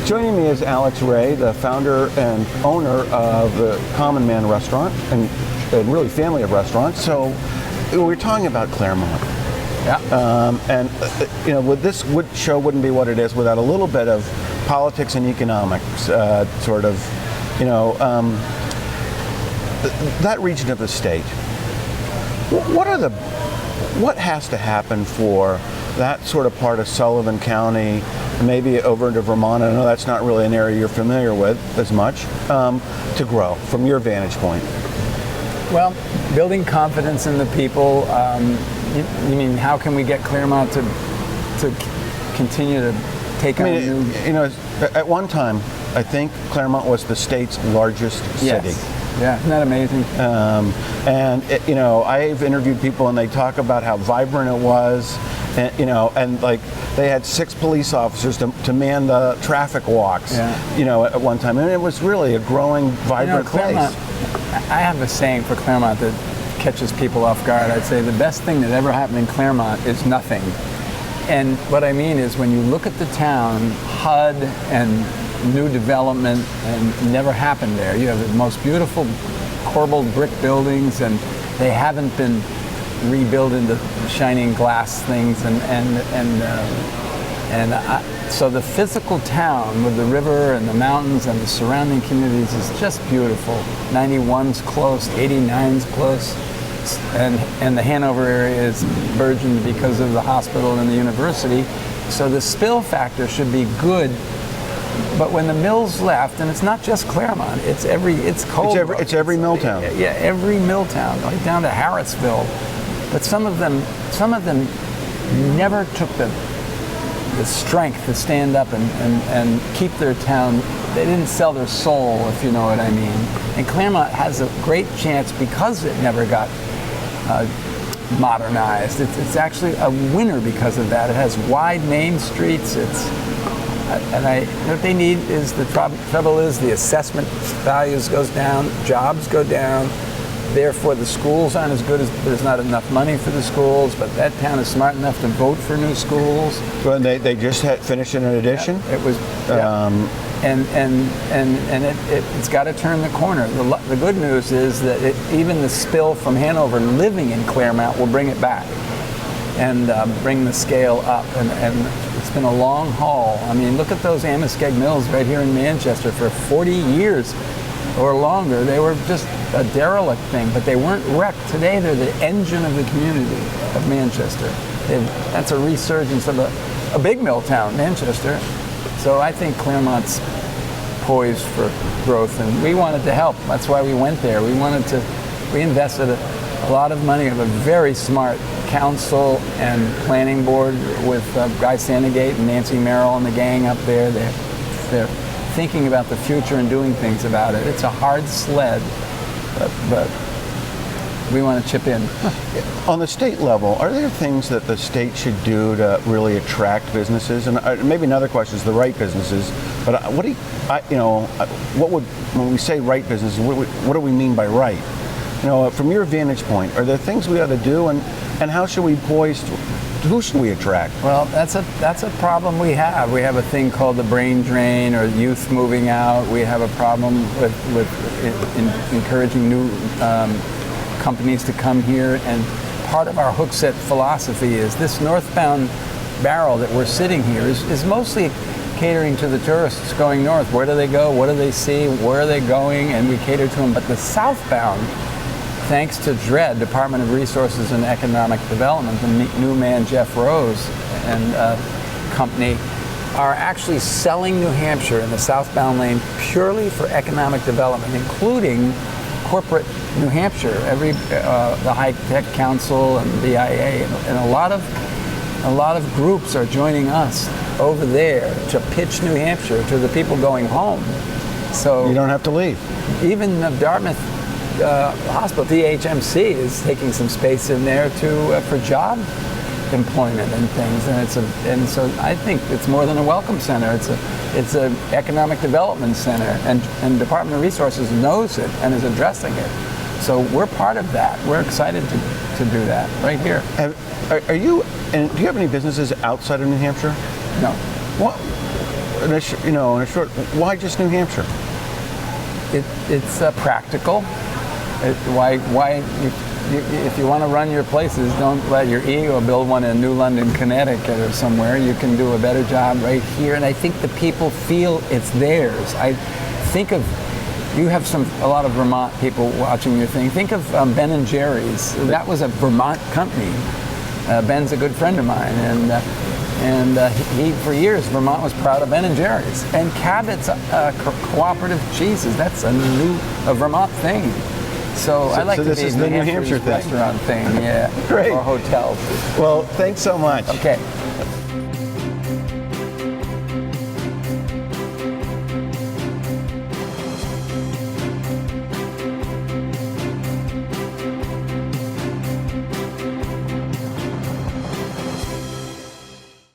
Joining me is Alex Ray, the founder and owner of the Common Man restaurant and really family of restaurants. So we're talking about Claremont. Yeah. This show wouldn't be what it is without a little bit of politics and economics, that region of the state. What has to happen for that sort of part of Sullivan County, maybe over into Vermont? I know that's not really an area you're familiar with as much, to grow from your vantage point. Well, building confidence in the people. You mean how can we get Claremont to continue to take on new? At one time, I think Claremont was the state's largest city. Yes. Yeah, isn't that amazing? I've interviewed people and they talk about how vibrant it was, and like they had 6 police officers to man the traffic walks, at one time, and it was really a growing, vibrant place. I have a saying for Claremont that catches people off guard. I'd say the best thing that ever happened in Claremont is nothing. And what I mean is when you look at the town, HUD and new development and never happened there. You have the most beautiful corbelled brick buildings, and they haven't been rebuilt into shining glass things. So the physical town with the river and the mountains and the surrounding communities is just beautiful. 91's close, 89's close, and the Hanover area is burgeoned because of the hospital and the university. So the spill factor should be good. But when the mills left, and it's not just Claremont, it's Colebrook. It's every mill town. Yeah, every mill town, right down to Harrodsville. But some of them never took the strength to stand up and keep their town. They didn't sell their soul, if you know what I mean. And Claremont has a great chance because it never got modernized. It's actually a winner because of that. It has wide main streets. What they need is the trouble is the assessment values goes down, jobs go down, therefore the schools aren't as good as there's not enough money for the schools, but that town is smart enough to vote for new schools. Well, they just had finished an addition. Yeah, it was, it's got to turn the corner. The good news is that even the spill from Hanover living in Claremont will bring it back and bring the scale up, and it's been a long haul. I mean, look at those Amoskeag mills right here in Manchester. For 40 years or longer, they were just a derelict thing, but they weren't wrecked. Today, they're the engine of the community of Manchester. That's a resurgence of a big mill town, Manchester. So I think Claremont's poised for growth, and we wanted to help. That's why we went there. We invested a lot of money of a very smart council and planning board with Guy Sandegate and Nancy Merrill and the gang up there. They're thinking about the future and doing things about it. It's a hard sled, but we want to chip in. On the state level, are there things that the state should do to really attract businesses? And maybe another question is the right businesses. But when we say right businesses, what do we mean by right? From your vantage point, are there things we ought to do, and how should we who should we attract? Well, that's a problem we have. We have a thing called the brain drain, or youth moving out. We have a problem with encouraging new companies to come here, and part of our Hooksett philosophy is this northbound barrel that we're sitting here is mostly catering to the tourists going north. Where do they go? What do they see? Where are they going? And we cater to them. But the southbound, thanks to DRED, Department of Resources and Economic Development, the new man Jeff Rose and company, are actually selling New Hampshire in the southbound lane purely for economic development, including corporate New Hampshire. The High Tech Council and BIA and a lot of groups are joining us over there to pitch New Hampshire to the people going home. So you don't have to leave. Even the Dartmouth hospital, DHMC, is taking some space in there for job employment and things, and so I think it's more than a welcome center. It's an economic development center, and Department of Resources knows it and is addressing it. So we're part of that. We're excited to do that right here. Do you have any businesses outside of New Hampshire? No. What? why just New Hampshire? It's practical. If you want to run your places, don't let your ego build one in New London, Connecticut or somewhere. You can do a better job right here. And I think the people feel it's theirs. You have a lot of Vermont people watching your thing. Think of Ben and Jerry's. That was a Vermont company. Ben's a good friend of mine, and he, for years, Vermont was proud of Ben and Jerry's. And Cabot's cooperative cheeses. That's a Vermont thing. So I like to this be is the New Hampshire restaurant thing, yeah. Great. Or hotels. Well, thanks so much. Okay.